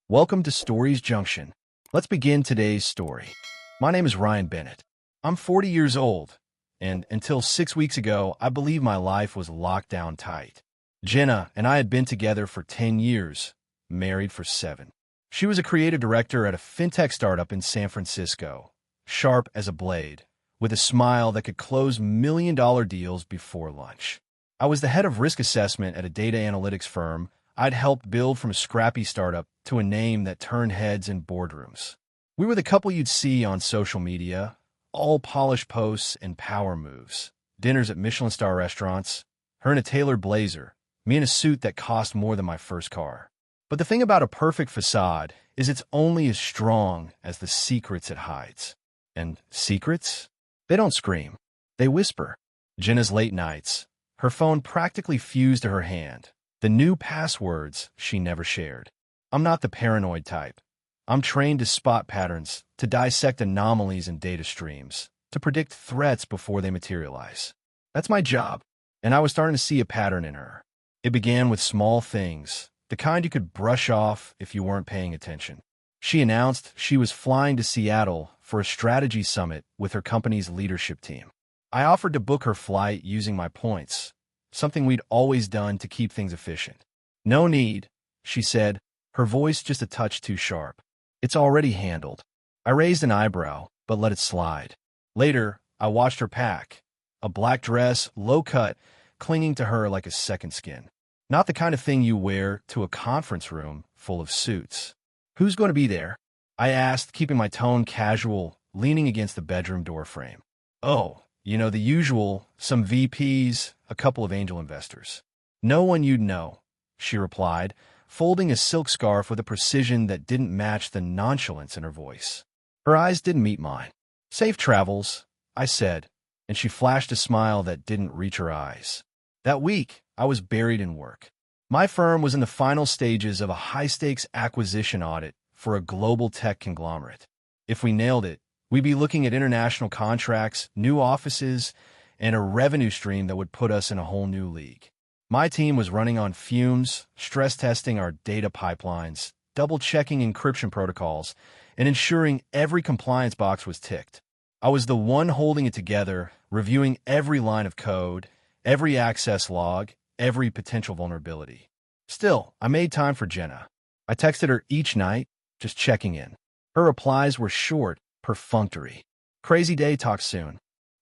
Welcome to Stories Junction. Let's begin today's story. My name is Ryan Bennett. I'm 40 years old, and until 6 weeks ago, I believe my life was locked down tight. Jenna and I had been together for 10 years, married for 7. She was a creative director at a fintech startup in San Francisco, sharp as a blade, with a smile that could close million-dollar deals before lunch. I was the head of risk assessment at a data analytics firm I'd helped build from a scrappy startup to a name that turned heads in boardrooms. We were the couple you'd see on social media, all polished posts and power moves, dinners at Michelin star restaurants, her in a tailored blazer, me in a suit that cost more than my first car. But the thing about a perfect facade is it's only as strong as the secrets it hides. And secrets? They don't scream. They whisper. Jenna's late nights, her phone practically fused to her hand, the new passwords she never shared. I'm not the paranoid type. I'm trained to spot patterns, to dissect anomalies in data streams, to predict threats before they materialize. That's my job, and I was starting to see a pattern in her. It began with small things, the kind you could brush off if you weren't paying attention. She announced she was flying to Seattle for a strategy summit with her company's leadership team. I offered to book her flight using my points, something we'd always done to keep things efficient. "No need," she said, her voice just a touch too sharp. "It's already handled." I raised an eyebrow, but let it slide. Later, I watched her pack, a black dress, low cut, clinging to her like a second skin. Not the kind of thing you wear to a conference room full of suits. "Who's going to be there?" I asked, keeping my tone casual, leaning against the bedroom doorframe. "Oh, the usual, some VPs, a couple of angel investors." "No one you'd know," she replied, folding a silk scarf with a precision that didn't match the nonchalance in her voice. Her eyes didn't meet mine. "Safe travels," I said, and she flashed a smile that didn't reach her eyes. That week, I was buried in work. My firm was in the final stages of a high-stakes acquisition audit for a global tech conglomerate. If we nailed it, we'd be looking at international contracts, new offices, and a revenue stream that would put us in a whole new league. My team was running on fumes, stress testing our data pipelines, double-checking encryption protocols, and ensuring every compliance box was ticked. I was the one holding it together, reviewing every line of code, every access log, every potential vulnerability. Still, I made time for Jenna. I texted her each night, just checking in. Her replies were short, perfunctory. "Crazy day, talk soon."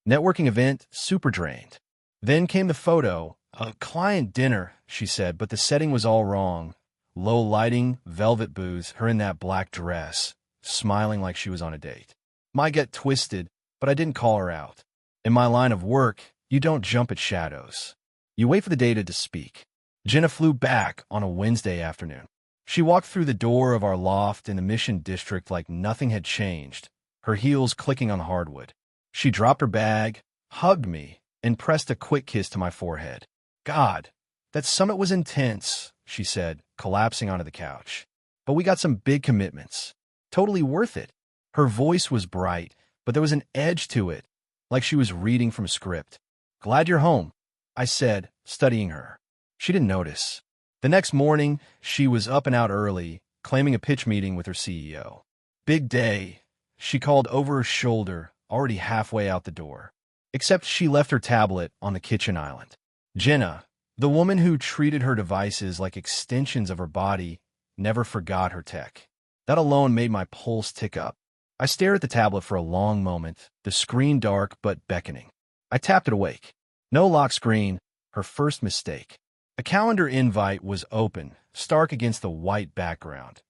"Networking event, super drained." Then came the photo. "A client dinner," she said, but the setting was all wrong. Low lighting, velvet booths, her in that black dress, smiling like she was on a date. Might get twisted, but I didn't call her out. In my line of work, you don't jump at shadows. You wait for the data to speak. Jenna flew back on a Wednesday afternoon. She walked through the door of our loft in the Mission District like nothing had changed, her heels clicking on the hardwood. She dropped her bag, hugged me, and pressed a quick kiss to my forehead. "God, that summit was intense," she said, collapsing onto the couch. "But we got some big commitments. Totally worth it." Her voice was bright, but there was an edge to it, like she was reading from a script. "Glad you're home," I said, studying her. She didn't notice. The next morning, she was up and out early, claiming a pitch meeting with her CEO. "Big day," she called over her shoulder, already halfway out the door. Except she left her tablet on the kitchen island. Jenna, the woman who treated her devices like extensions of her body, never forgot her tech. That alone made my pulse tick up. I stared at the tablet for a long moment, the screen dark but beckoning. I tapped it awake. No lock screen, her first mistake. A calendar invite was open, stark against the white background.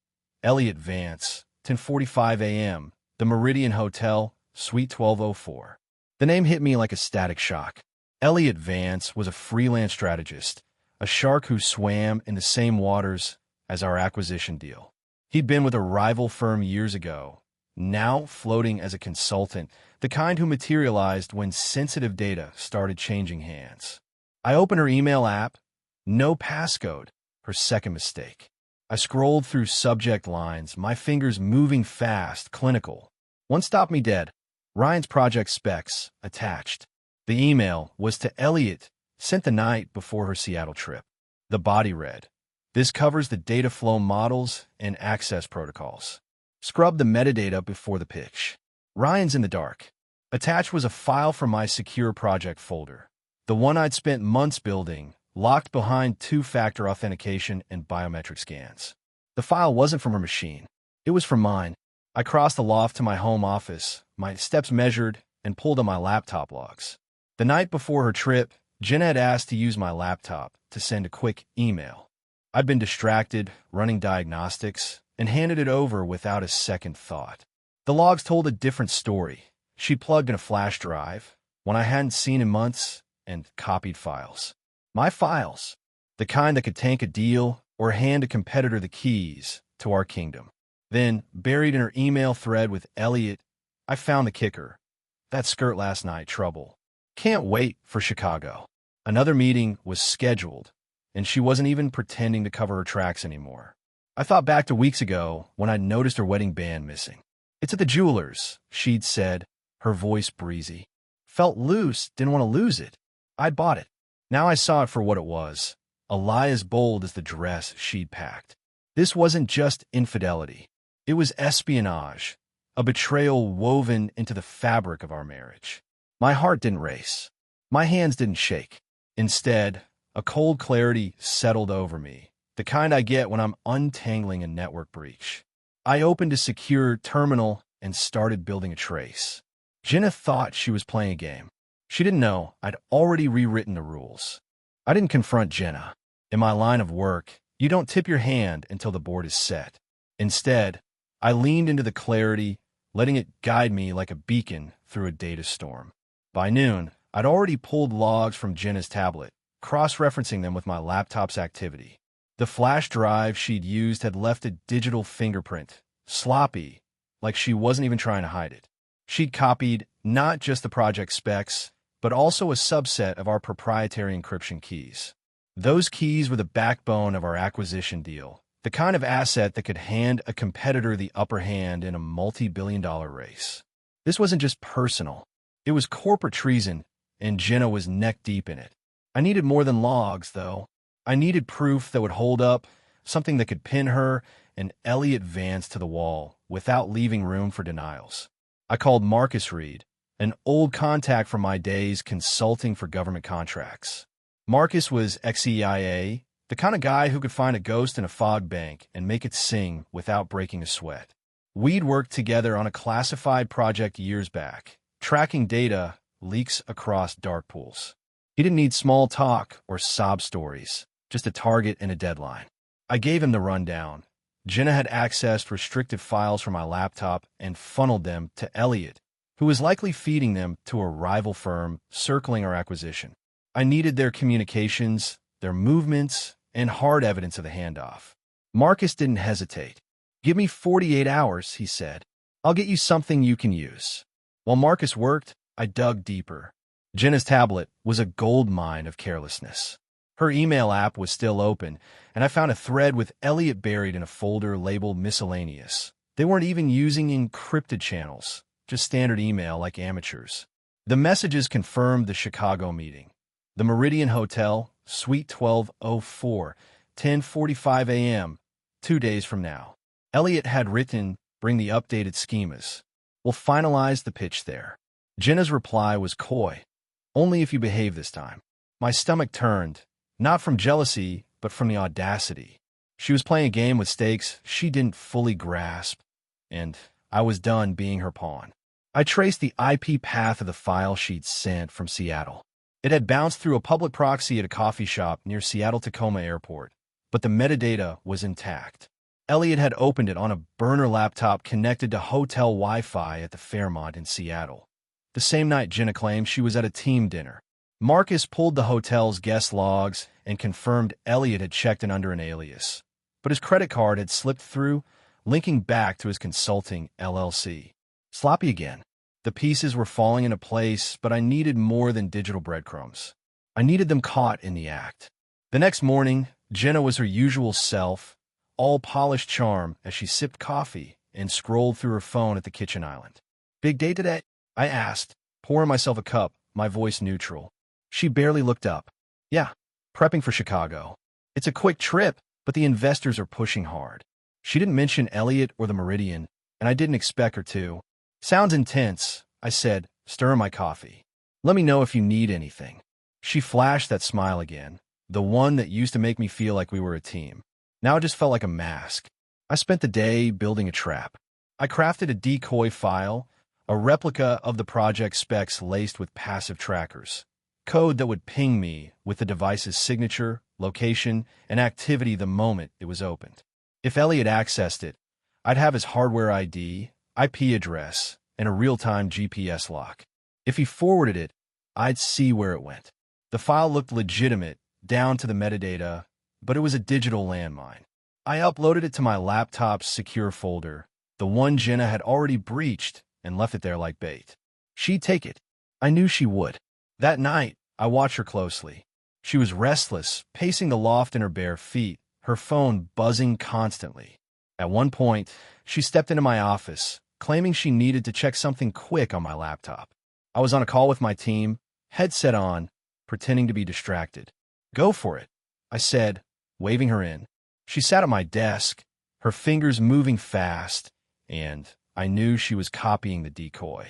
Elliott Vance, 10:45 a.m., the Meridian Hotel, Suite 1204. The name hit me like a static shock. Elliott Vance was a freelance strategist, a shark who swam in the same waters as our acquisition deal. He'd been with a rival firm years ago, now floating as a consultant, the kind who materialized when sensitive data started changing hands. I opened her email app. No passcode, her second mistake. I scrolled through subject lines, my fingers moving fast, clinical. One stopped me dead. Ryan's project specs, attached. The email was to Elliot, sent the night before her Seattle trip. The body read, This covers the data flow models and access protocols. Scrub the metadata before the pitch. Ryan's in the dark. Attached was a file from my secure project folder. The one I'd spent months building, locked behind two-factor authentication and biometric scans. The file wasn't from her machine. It was from mine. I crossed the loft to my home office, my steps measured, and pulled on my laptop logs. The night before her trip, Jenna had asked to use my laptop to send a quick email. I'd been distracted, running diagnostics, and handed it over without a second thought. The logs told a different story. She'd plugged in a flash drive, one I hadn't seen in months, and copied files. My files. The kind that could tank a deal or hand a competitor the keys to our kingdom. Then, buried in her email thread with Elliot, I found the kicker. That skirt last night, trouble. Can't wait for Chicago. Another meeting was scheduled, and she wasn't even pretending to cover her tracks anymore. I thought back to weeks ago when I'd noticed her wedding band missing. It's at the jeweler's, she'd said, her voice breezy. Felt loose, didn't want to lose it. I'd bought it. Now I saw it for what it was, a lie as bold as the dress she'd packed. This wasn't just infidelity. It was espionage, a betrayal woven into the fabric of our marriage. My heart didn't race. My hands didn't shake. Instead, a cold clarity settled over me, the kind I get when I'm untangling a network breach. I opened a secure terminal and started building a trace. Jenna thought she was playing a game. She didn't know I'd already rewritten the rules. I didn't confront Jenna. In my line of work, you don't tip your hand until the board is set. Instead, I leaned into the clarity, letting it guide me like a beacon through a data storm. By noon, I'd already pulled logs from Jenna's tablet, cross-referencing them with my laptop's activity. The flash drive she'd used had left a digital fingerprint, sloppy, like she wasn't even trying to hide it. She'd copied not just the project specs, but also a subset of our proprietary encryption keys. Those keys were the backbone of our acquisition deal, the kind of asset that could hand a competitor the upper hand in a multi-billion-dollar race. This wasn't just personal. It was corporate treason, and Jenna was neck-deep in it. I needed more than logs, though. I needed proof that would hold up, something that could pin her and Elliot Vance to the wall without leaving room for denials. I called Marcus Reed, an old contact from my days consulting for government contracts. Marcus was ex-CIA, the kind of guy who could find a ghost in a fog bank and make it sing without breaking a sweat. We'd worked together on a classified project years back, tracking data leaks across dark pools. He didn't need small talk or sob stories, just a target and a deadline. I gave him the rundown. Jenna had accessed restricted files from my laptop and funneled them to Elliot, who was likely feeding them to a rival firm circling our acquisition. I needed their communications, their movements, and hard evidence of the handoff. Marcus didn't hesitate. "Give me 48 hours," he said. "I'll get you something you can use." While Marcus worked, I dug deeper. Jenna's tablet was a gold mine of carelessness. Her email app was still open, and I found a thread with Elliot buried in a folder labeled miscellaneous. They weren't even using encrypted channels, just standard email like amateurs. The messages confirmed the Chicago meeting. The Meridian Hotel, Suite 1204, 10:45 a.m., 2 days from now. Elliot had written, "Bring the updated schemas. We'll finalize the pitch there." Jenna's reply was coy. "Only if you behave this time." My stomach turned, not from jealousy, but from the audacity. She was playing a game with stakes she didn't fully grasp, and I was done being her pawn. I traced the IP path of the file she'd sent from Seattle. It had bounced through a public proxy at a coffee shop near Seattle-Tacoma Airport, but the metadata was intact. Elliot had opened it on a burner laptop connected to hotel Wi-Fi at the Fairmont in Seattle. The same night Jenna claimed she was at a team dinner. Marcus pulled the hotel's guest logs and confirmed Elliot had checked in under an alias, but his credit card had slipped through, linking back to his consulting LLC. Sloppy again. The pieces were falling into place, but I needed more than digital breadcrumbs. I needed them caught in the act. The next morning, Jenna was her usual self, all polished charm as she sipped coffee and scrolled through her phone at the kitchen island. "Big day today?" I asked, pouring myself a cup, my voice neutral. She barely looked up. "Yeah, prepping for Chicago. It's a quick trip, but the investors are pushing hard. She didn't mention Elliot or the Meridian, and I didn't expect her to. Sounds intense, I said, stirring my coffee. Let me know if you need anything. She flashed that smile again, the one that used to make me feel like we were a team. Now it just felt like a mask. I spent the day building a trap. I crafted a decoy file, a replica of the project specs laced with passive trackers, code that would ping me with the device's signature, location, and activity the moment it was opened. If Elliot accessed it, I'd have his hardware ID, IP address, and a real-time GPS lock. If he forwarded it, I'd see where it went. The file looked legitimate, down to the metadata, but it was a digital landmine. I uploaded it to my laptop's secure folder, the one Jenna had already breached, and left it there like bait. She'd take it. I knew she would. That night, I watched her closely. She was restless, pacing the loft in her bare feet, her phone buzzing constantly. At one point, she stepped into my office, claiming she needed to check something quick on my laptop. I was on a call with my team, headset on, pretending to be distracted. Go for it, I said, waving her in. She sat at my desk, her fingers moving fast, and I knew she was copying the decoy.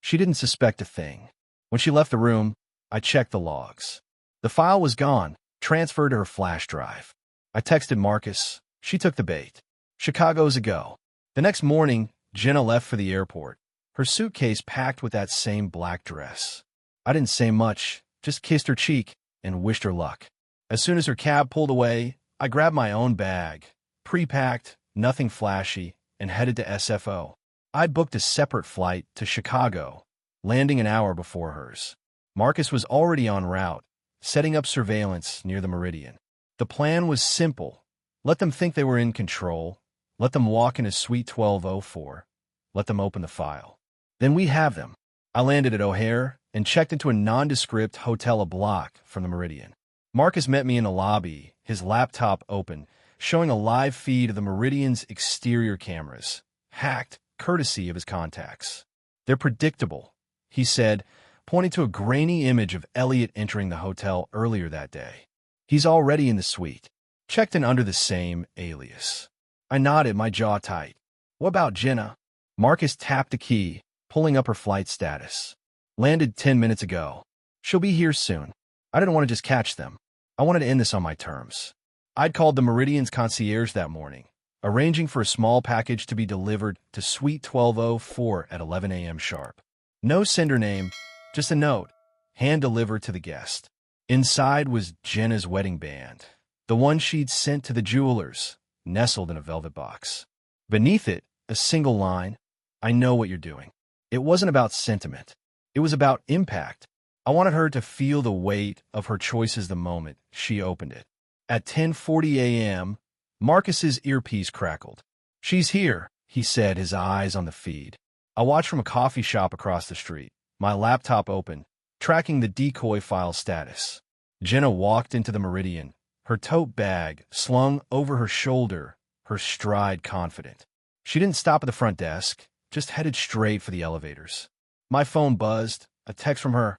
She didn't suspect a thing. When she left the room, I checked the logs. The file was gone, transferred to her flash drive. I texted Marcus. She took the bait. Chicago's a go. The next morning, Jenna left for the airport, her suitcase packed with that same black dress. I didn't say much, just kissed her cheek and wished her luck. As soon as her cab pulled away, I grabbed my own bag, pre-packed, nothing flashy, and headed to SFO. I'd booked a separate flight to Chicago, landing an hour before hers. Marcus was already en route, setting up surveillance near the Meridian. The plan was simple. Let them think they were in control. Let them walk into Suite 1204. Let them open the file. Then we have them. I landed at O'Hare and checked into a nondescript hotel a block from the Meridian. Marcus met me in the lobby, his laptop open, showing a live feed of the Meridian's exterior cameras, hacked courtesy of his contacts. They're predictable, he said, pointing to a grainy image of Elliot entering the hotel earlier that day. He's already in the suite, checked in under the same alias. I nodded, my jaw tight. What about Jenna? Marcus tapped a key, pulling up her flight status. Landed 10 minutes ago. She'll be here soon. I didn't want to just catch them. I wanted to end this on my terms. I'd called the Meridian's concierge that morning, arranging for a small package to be delivered to Suite 1204 at 11 a.m. sharp. No sender name, just a note, hand-delivered to the guest. Inside was Jenna's wedding band, the one she'd sent to the jewelers, nestled in a velvet box. Beneath it, a single line, I know what you're doing. It wasn't about sentiment. It was about impact. I wanted her to feel the weight of her choices the moment she opened it. At 10:40 a.m., Marcus's earpiece crackled. She's here, he said, his eyes on the feed. I watched from a coffee shop across the street, my laptop open, tracking the decoy file status. Jenna walked into the Meridian, her tote bag slung over her shoulder, her stride confident. She didn't stop at the front desk, just headed straight for the elevators. My phone buzzed, a text from her.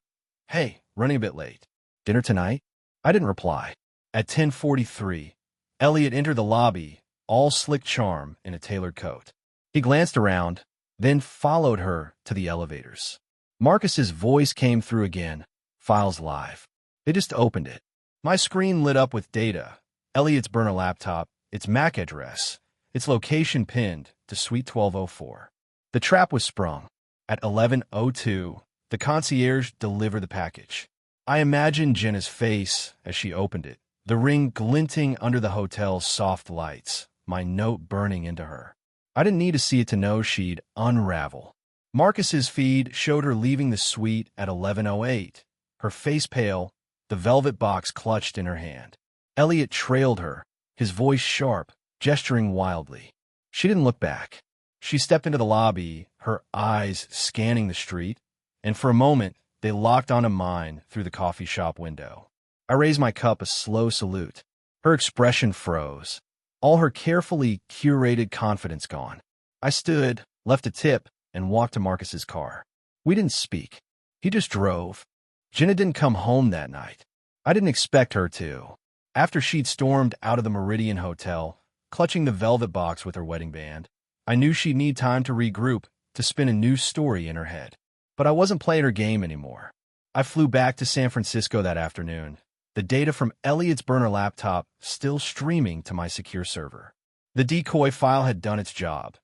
Hey, running a bit late. Dinner tonight? I didn't reply. At 10:43, Elliot entered the lobby, all slick charm in a tailored coat. He glanced around, then followed her to the elevators. Marcus's voice came through again. Files live. They just opened it. My screen lit up with data. Elliot's burner laptop, its MAC address, its location pinned to Suite 1204. The trap was sprung. At 11:02, the concierge delivered the package. I imagined Jenna's face as she opened it, the ring glinting under the hotel's soft lights, my note burning into her. I didn't need to see it to know she'd unravel. Marcus's feed showed her leaving the suite at 11:08, her face pale, the velvet box clutched in her hand. Elliot trailed her, his voice sharp, gesturing wildly. She didn't look back. She stepped into the lobby, her eyes scanning the street, and for a moment, they locked onto mine through the coffee shop window. I raised my cup a slow salute. Her expression froze, all her carefully curated confidence gone. I stood, left a tip, and walked to Marcus's car. We didn't speak. He just drove. Jenna didn't come home that night. I didn't expect her to. After she'd stormed out of the Meridian Hotel, clutching the velvet box with her wedding band, I knew she'd need time to regroup, to spin a new story in her head. But I wasn't playing her game anymore. I flew back to San Francisco that afternoon, the data from Elliot's burner laptop still streaming to my secure server. The decoy file had done its job.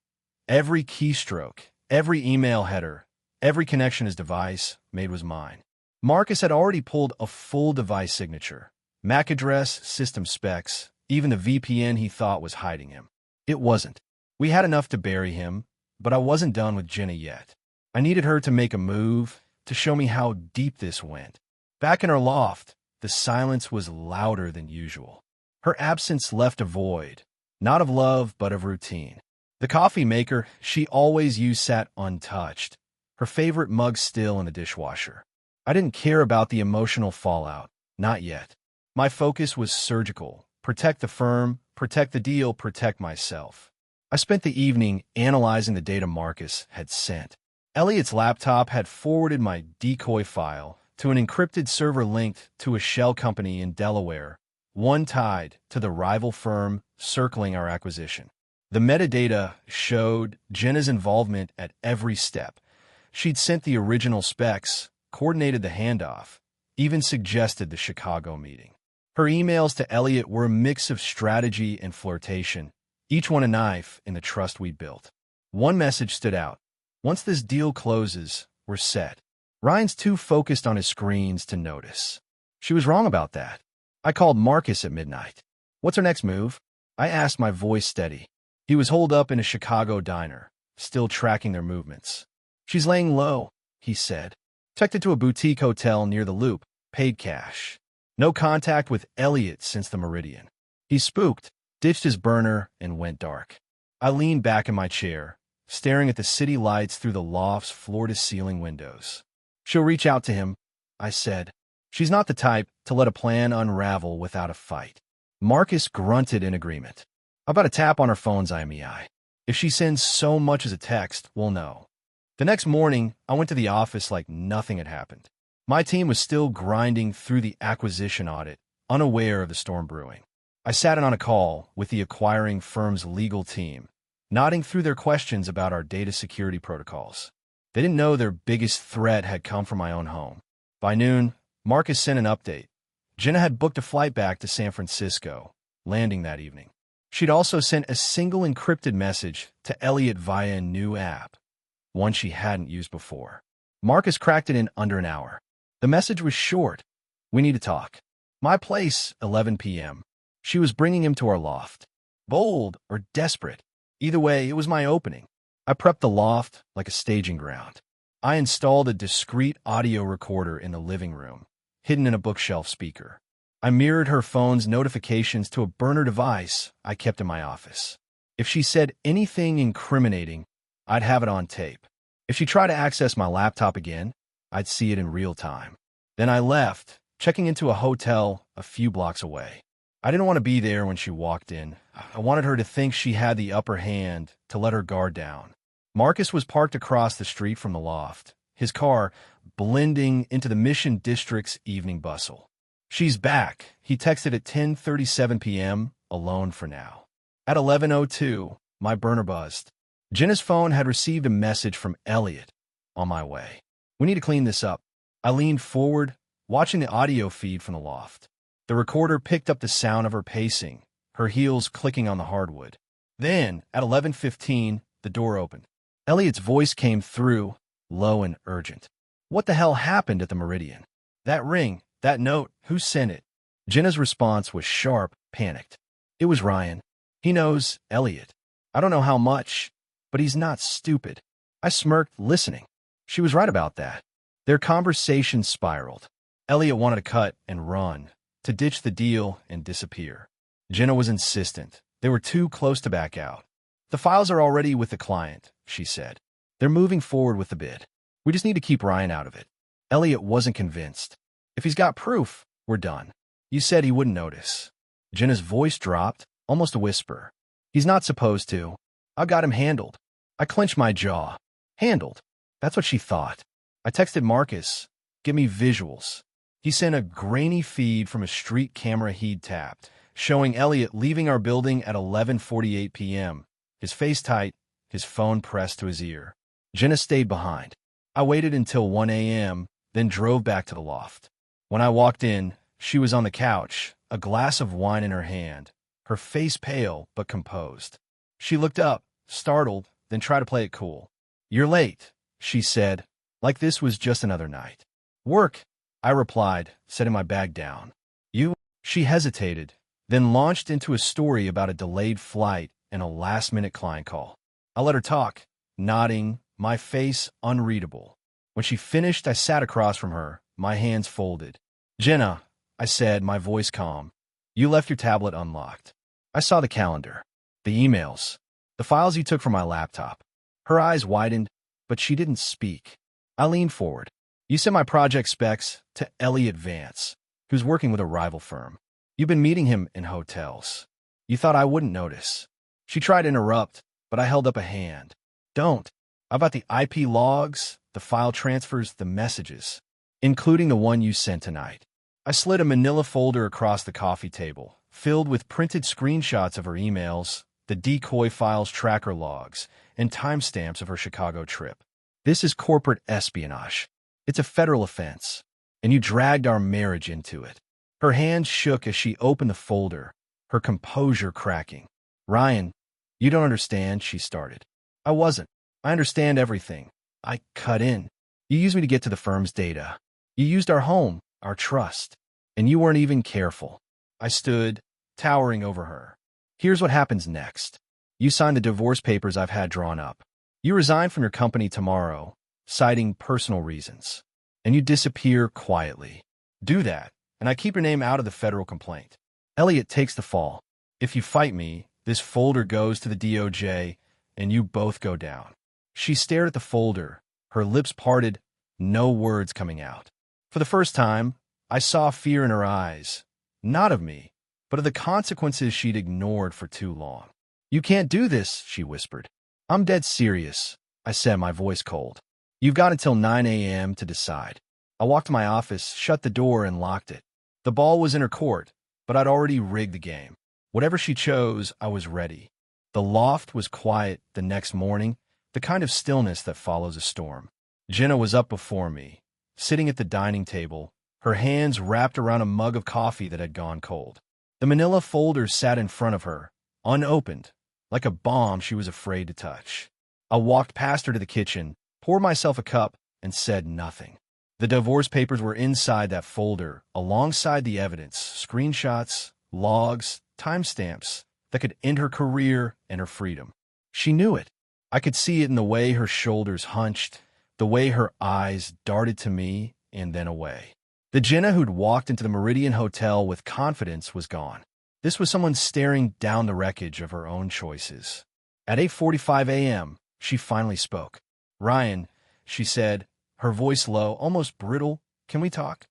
Every keystroke, every email header, every connection his device made was mine. Marcus had already pulled a full device signature, MAC address, system specs, even the VPN he thought was hiding him. It wasn't. We had enough to bury him, but I wasn't done with Jenna yet. I needed her to make a move, to show me how deep this went. Back in her loft, the silence was louder than usual. Her absence left a void, not of love, but of routine. The coffee maker she always used sat untouched, her favorite mug still in the dishwasher. I didn't care about the emotional fallout, not yet. My focus was surgical. Protect the firm, protect the deal, protect myself. I spent the evening analyzing the data Marcus had sent. Elliot's laptop had forwarded my decoy file to an encrypted server linked to a shell company in Delaware, one tied to the rival firm circling our acquisition. The metadata showed Jenna's involvement at every step. She'd sent the original specs, coordinated the handoff, even suggested the Chicago meeting. Her emails to Elliot were a mix of strategy and flirtation, each one a knife in the trust we'd built. One message stood out. Once this deal closes, we're set. Ryan's too focused on his screens to notice. She was wrong about that. I called Marcus at midnight. What's our next move? I asked, my voice steady. He was holed up in a Chicago diner, still tracking their movements. She's laying low, he said. Checked into a boutique hotel near the Loop, paid cash. No contact with Elliot since the Meridian. He spooked, ditched his burner, and went dark. I leaned back in my chair, staring at the city lights through the loft's floor-to-ceiling windows. She'll reach out to him, I said. She's not the type to let a plan unravel without a fight. Marcus grunted in agreement. How about a tap on her phone's IMEI? If she sends so much as a text, we'll know. The next morning, I went to the office like nothing had happened. My team was still grinding through the acquisition audit, unaware of the storm brewing. I sat in on a call with the acquiring firm's legal team, nodding through their questions about our data security protocols. They didn't know their biggest threat had come from my own home. By noon, Marcus sent an update. Jenna had booked a flight back to San Francisco, landing that evening. She'd also sent a single encrypted message to Elliot via a new app, one she hadn't used before. Marcus cracked it in under an hour. The message was short. We need to talk. My place, 11 p.m. She was bringing him to our loft. Bold or desperate. Either way, it was my opening. I prepped the loft like a staging ground. I installed a discreet audio recorder in the living room, hidden in a bookshelf speaker. I mirrored her phone's notifications to a burner device I kept in my office. If she said anything incriminating, I'd have it on tape. If she tried to access my laptop again, I'd see it in real time. Then I left, checking into a hotel a few blocks away. I didn't want to be there when she walked in. I wanted her to think she had the upper hand, to let her guard down. Marcus was parked across the street from the loft, his car blending into the Mission District's evening bustle. She's back, he texted at 10:37 p.m., alone for now. At 11:02, my burner buzzed. Jenna's phone had received a message from Elliot. On my way. We need to clean this up. I leaned forward, watching the audio feed from the loft. The recorder picked up the sound of her pacing, her heels clicking on the hardwood. Then, at 11:15, the door opened. Elliot's voice came through, low and urgent. What the hell happened at the Meridian? That ring, that note, who sent it? Jenna's response was sharp, panicked. It was Ryan. He knows Elliot. I don't know how much, but he's not stupid. I smirked, listening. She was right about that. Their conversation spiraled. Elliot wanted to cut and run, to ditch the deal and disappear. Jenna was insistent. They were too close to back out. The files are already with the client, she said. They're moving forward with the bid. We just need to keep Ryan out of it. Elliot wasn't convinced. If he's got proof, we're done. You said he wouldn't notice. Jenna's voice dropped, almost a whisper. He's not supposed to. I got him handled. I clenched my jaw. Handled. That's what she thought. I texted Marcus. Give me visuals. He sent a grainy feed from a street camera he'd tapped, showing Elliot leaving our building at 11:48 p.m., his face tight, his phone pressed to his ear. Jenna stayed behind. I waited until 1 a.m., then drove back to the loft. When I walked in, she was on the couch, a glass of wine in her hand, her face pale but composed. She looked up, startled, then tried to play it cool. "You're late," she said, like this was just another night. "Work," I replied, setting my bag down. "You?" She hesitated, then launched into a story about a delayed flight and a last-minute client call. I let her talk, nodding, my face unreadable. When she finished, I sat across from her, my hands folded. "Jenna," I said, my voice calm, "you left your tablet unlocked." I saw the calendar, the emails, the files you took from my laptop. Her eyes widened, but she didn't speak. I leaned forward. "You sent my project specs to Elliot Vance, who's working with a rival firm. You've been meeting him in hotels. You thought I wouldn't notice." She tried to interrupt, but I held up a hand. "Don't. I've got the IP logs, the file transfers, the messages, including the one you sent tonight." I slid a manila folder across the coffee table, filled with printed screenshots of her emails, the decoy files tracker logs, and timestamps of her Chicago trip. "This is corporate espionage. It's a federal offense, and you dragged our marriage into it." Her hands shook as she opened the folder, her composure cracking. "Ryan, you don't understand," she started. "I wasn't. I understand everything." I cut in. "You used me to get to the firm's data. You used our home, our trust, and you weren't even careful." I stood, towering over her. "Here's what happens next. You sign the divorce papers I've had drawn up. You resign from your company tomorrow, citing personal reasons, and you disappear quietly. Do that, and I keep your name out of the federal complaint. Elliot takes the fall. If you fight me, this folder goes to the DOJ, and you both go down." She stared at the folder, her lips parted, no words coming out. For the first time, I saw fear in her eyes, not of me, but of the consequences she'd ignored for too long. "You can't do this," she whispered. "I'm dead serious," I said, my voice cold. "You've got until 9 a.m. to decide." I walked to my office, shut the door, and locked it. The ball was in her court, but I'd already rigged the game. Whatever she chose, I was ready. The loft was quiet the next morning, the kind of stillness that follows a storm. Jenna was up before me, sitting at the dining table, her hands wrapped around a mug of coffee that had gone cold. The manila folder sat in front of her, unopened, like a bomb she was afraid to touch. I walked past her to the kitchen, poured myself a cup, and said nothing. The divorce papers were inside that folder, alongside the evidence, screenshots, logs, timestamps that could end her career and her freedom. She knew it. I could see it in the way her shoulders hunched, the way her eyes darted to me and then away. The Jenna who'd walked into the Meridian Hotel with confidence was gone. This was someone staring down the wreckage of her own choices. At 8:45 a.m., she finally spoke. "Ryan," she said, her voice low, almost brittle, "can we talk?"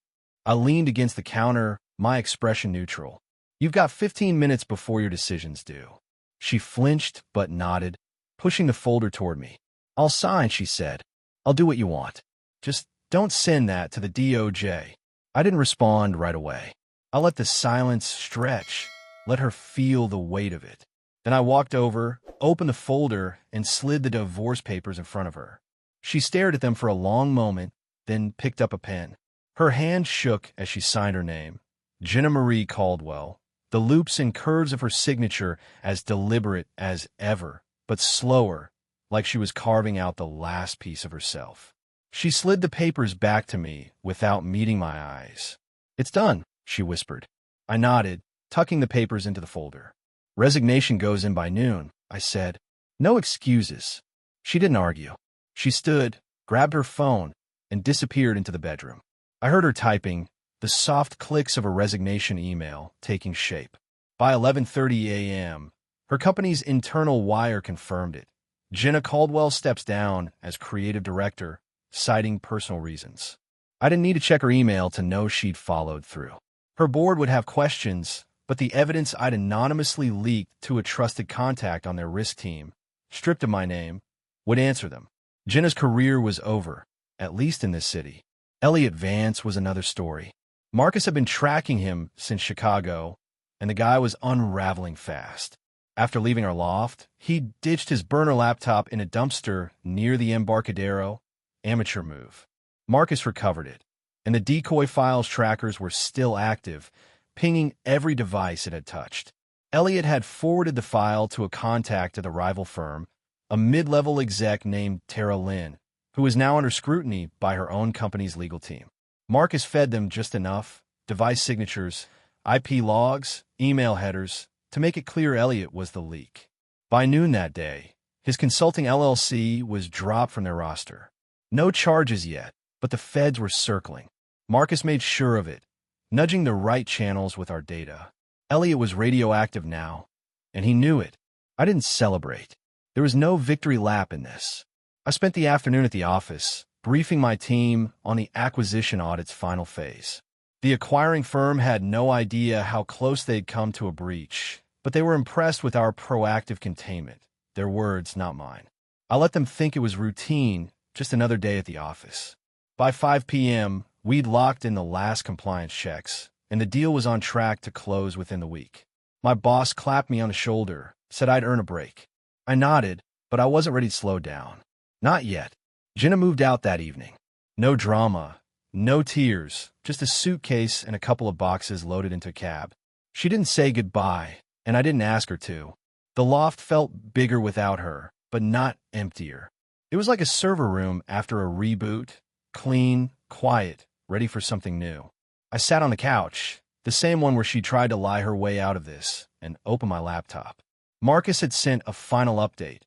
I leaned against the counter, my expression neutral. "You've got 15 minutes before your decision's due." She flinched but nodded, pushing the folder toward me. "I'll sign," she said. "I'll do what you want. Just don't send that to the DOJ." I didn't respond right away. I let the silence stretch, let her feel the weight of it. Then I walked over, opened the folder, and slid the divorce papers in front of her. She stared at them for a long moment, then picked up a pen. Her hand shook as she signed her name, Jenna Marie Caldwell, the loops and curves of her signature as deliberate as ever, but slower, like she was carving out the last piece of herself. She slid the papers back to me without meeting my eyes. "It's done," she whispered. I nodded, tucking the papers into the folder. "Resignation goes in by noon," I said. "No excuses." She didn't argue. She stood, grabbed her phone, and disappeared into the bedroom. I heard her typing, the soft clicks of a resignation email taking shape. By 11:30 a.m., her company's internal wire confirmed it. Jenna Caldwell steps down as creative director, citing personal reasons. I didn't need to check her email to know she'd followed through. Her board would have questions, but the evidence I'd anonymously leaked to a trusted contact on their risk team, stripped of my name, would answer them. Jenna's career was over, at least in this city. Elliot Vance was another story. Marcus had been tracking him since Chicago, and the guy was unraveling fast. After leaving our loft, he ditched his burner laptop in a dumpster near the Embarcadero. Amateur move. Marcus recovered it, and the decoy files trackers were still active, pinging every device it had touched. Elliot had forwarded the file to a contact at the rival firm, a mid-level exec named Tara Lynn, who was now under scrutiny by her own company's legal team. Marcus fed them just enough, device signatures, IP logs, email headers, to make it clear Elliot was the leak. By noon that day, his consulting LLC was dropped from their roster. No charges yet, but the feds were circling. Marcus made sure of it, nudging the right channels with our data. Elliot was radioactive now, and he knew it. I didn't celebrate. There was no victory lap in this. I spent the afternoon at the office, briefing my team on the acquisition audit's final phase. The acquiring firm had no idea how close they'd come to a breach, but they were impressed with our proactive containment. Their words, not mine. I let them think it was routine, just another day at the office. By 5 p.m., we'd locked in the last compliance checks, and the deal was on track to close within the week. My boss clapped me on the shoulder, said I'd earn a break. I nodded, but I wasn't ready to slow down. Not yet. Jenna moved out that evening. No drama, no tears, just a suitcase and a couple of boxes loaded into a cab. She didn't say goodbye, and I didn't ask her to. The loft felt bigger without her, but not emptier. It was like a server room after a reboot, clean, quiet, ready for something new. I sat on the couch, the same one where she tried to lie her way out of this, and opened my laptop. Marcus had sent a final update.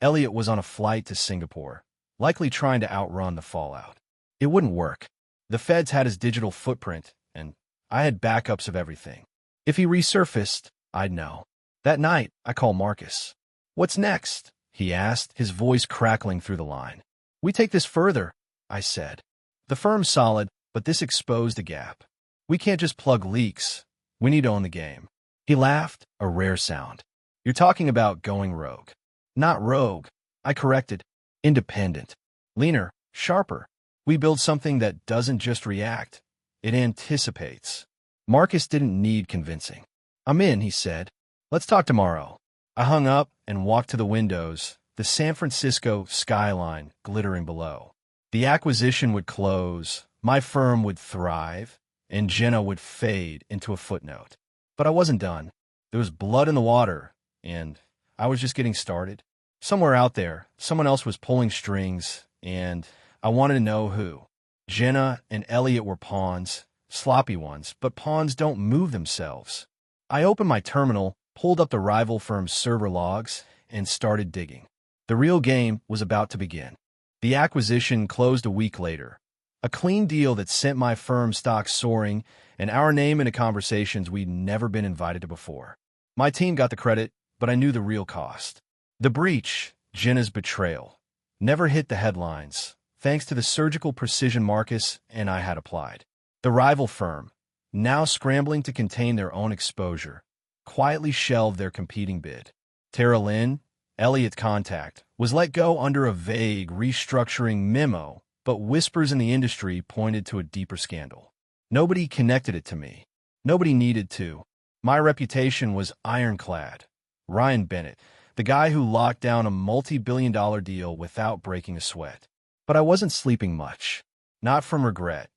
Elliot was on a flight to Singapore, likely trying to outrun the fallout. It wouldn't work. The feds had his digital footprint, and I had backups of everything. If he resurfaced, I'd know. That night, I called Marcus. "What's next?" he asked, his voice crackling through the line. "We take this further," I said. "The firm's solid, but this exposed a gap. We can't just plug leaks. We need to own the game." He laughed, a rare sound. "You're talking about going rogue." "Not rogue," I corrected. "Independent. Leaner, sharper. We build something that doesn't just react. It anticipates." Marcus didn't need convincing. "I'm in," he said. "Let's talk tomorrow." I hung up and walked to the windows, the San Francisco skyline glittering below. The acquisition would close, my firm would thrive, and Jenna would fade into a footnote. But I wasn't done. There was blood in the water, and I was just getting started. Somewhere out there, someone else was pulling strings, and I wanted to know who. Jenna and Elliot were pawns, sloppy ones, but pawns don't move themselves. I opened my terminal, pulled up the rival firm's server logs, and started digging. The real game was about to begin. The acquisition closed a week later. A clean deal that sent my firm's stock soaring and our name into conversations we'd never been invited to before. My team got the credit, but I knew the real cost. The breach, Jenna's betrayal, never hit the headlines, thanks to the surgical precision Marcus and I had applied. The rival firm, now scrambling to contain their own exposure, quietly shelved their competing bid. Tara Lynn, Elliot's contact, was let go under a vague restructuring memo, but whispers in the industry pointed to a deeper scandal. Nobody connected it to me. Nobody needed to. My reputation was ironclad. Ryan Bennett, the guy who locked down a multi-billion-dollar deal without breaking a sweat. But I wasn't sleeping much. Not from regret.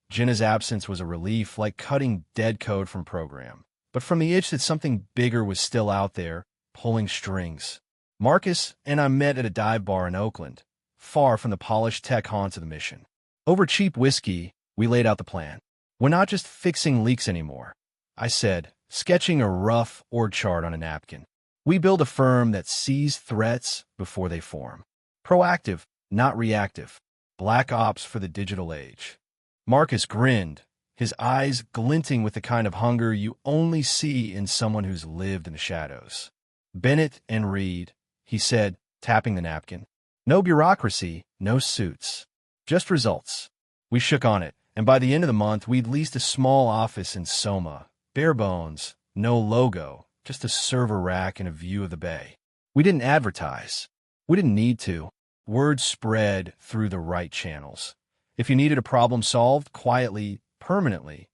Jenna's absence was a relief, like cutting dead code from program, but from the itch that something bigger was still out there, pulling strings. Marcus and I met at a dive bar in Oakland, far from the polished tech haunts of the mission. Over cheap whiskey, we laid out the plan. "We're not just fixing leaks anymore," I said, sketching a rough org chart on a napkin. "We build a firm that sees threats before they form. Proactive, not reactive. Black ops for the digital age." Marcus grinned, his eyes glinting with the kind of hunger you only see in someone who's lived in the shadows. "Bennett and Reed," he said, tapping the napkin. "No bureaucracy, no suits. Just results." We shook on it, and by the end of the month, we'd leased a small office in Soma. Bare bones, no logo, just a server rack and a view of the bay. We didn't advertise. We didn't need to. Word spread through the right channels. If you needed a problem solved quietly, permanently,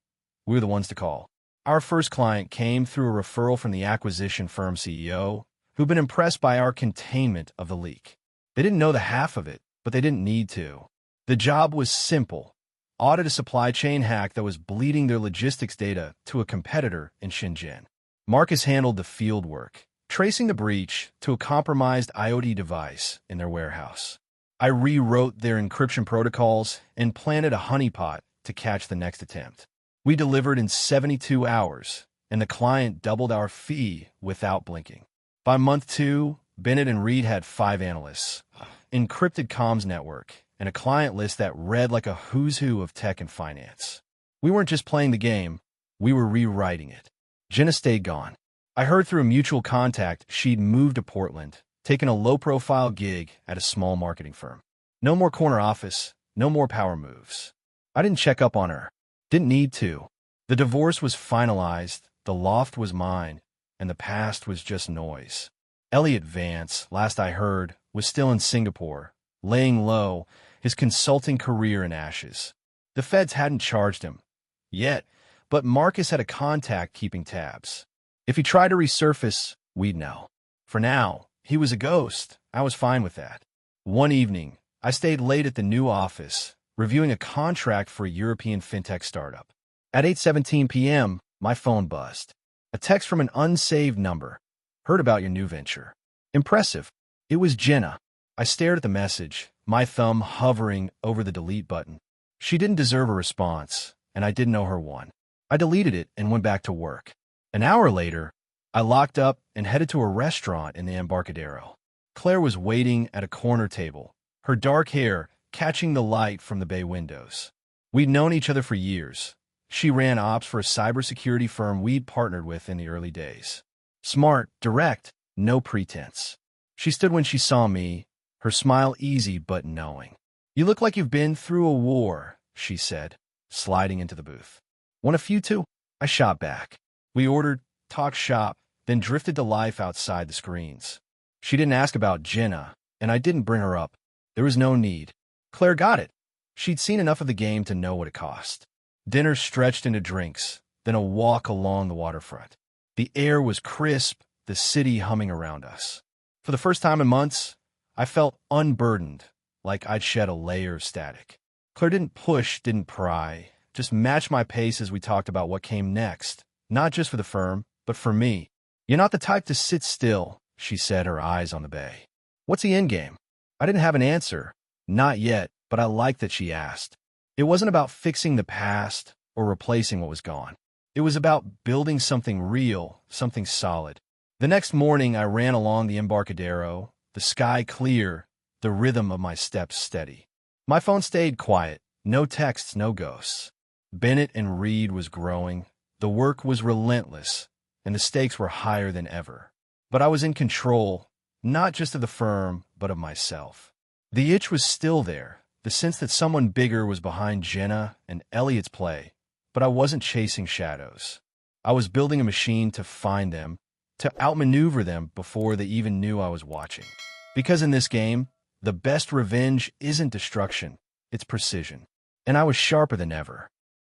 We were the ones to call. Our first client came through a referral from the acquisition firm CEO, who'd been impressed by our containment of the leak. They didn't know the half of it, but they didn't need to. The job was simple. Audit a supply chain hack that was bleeding their logistics data to a competitor in Shenzhen. Marcus handled the field work, tracing the breach to a compromised IoT device in their warehouse. I rewrote their encryption protocols and planted a honeypot to catch the next attempt. We delivered in 72 hours, and the client doubled our fee without blinking. By month 2, Bennett and Reed had 5 analysts, encrypted comms network, and a client list that read like a who's who of tech and finance. We weren't just playing the game, we were rewriting it. Jenna stayed gone. I heard through a mutual contact she'd moved to Portland, taken a low-profile gig at a small marketing firm. No more corner office, no more power moves. I didn't check up on her. Didn't need to. The divorce was finalized, the loft was mine, and the past was just noise. Elliot Vance, last I heard, was still in Singapore, laying low, his consulting career in ashes. The feds hadn't charged him yet, but Marcus had a contact keeping tabs. If he tried to resurface, we'd know. For now, he was a ghost. I was fine with that. One evening, I stayed late at the new office, reviewing a contract for a European fintech startup. At 8:17 p.m., my phone buzzed. A text from an unsaved number. Heard about your new venture. Impressive. It was Jenna. I stared at the message, my thumb hovering over the delete button. She didn't deserve a response, and I didn't owe her one. I deleted it and went back to work. An hour later, I locked up and headed to a restaurant in the Embarcadero. Claire was waiting at a corner table, her dark hair catching the light from the bay windows. We'd known each other for years. She ran ops for a cybersecurity firm we'd partnered with in the early days. Smart, direct, no pretense. She stood when she saw me, her smile easy but knowing. "You look like you've been through a war," she said, sliding into the booth. "Want a few too?" I shot back. We ordered, talked shop, then drifted to life outside the screens. She didn't ask about Jenna, and I didn't bring her up. There was no need. Claire got it. She'd seen enough of the game to know what it cost. Dinner stretched into drinks, then a walk along the waterfront. The air was crisp, the city humming around us. For the first time in months, I felt unburdened, like I'd shed a layer of static. Claire didn't push, didn't pry, just matched my pace as we talked about what came next, not just for the firm, but for me. "You're not the type to sit still," she said, her eyes on the bay. "What's the end game?" I didn't have an answer. Not yet, but I liked that she asked. It wasn't about fixing the past or replacing what was gone. It was about building something real, something solid. The next morning, I ran along the Embarcadero, the sky clear, the rhythm of my steps steady. My phone stayed quiet, no texts, no ghosts. Bennett and Reed was growing, the work was relentless, and the stakes were higher than ever. But I was in control, not just of the firm, but of myself. The itch was still there, the sense that someone bigger was behind Jenna and Elliot's play, but I wasn't chasing shadows. I was building a machine to find them, to outmaneuver them before they even knew I was watching. Because in this game, the best revenge isn't destruction, it's precision. And I was sharper than ever.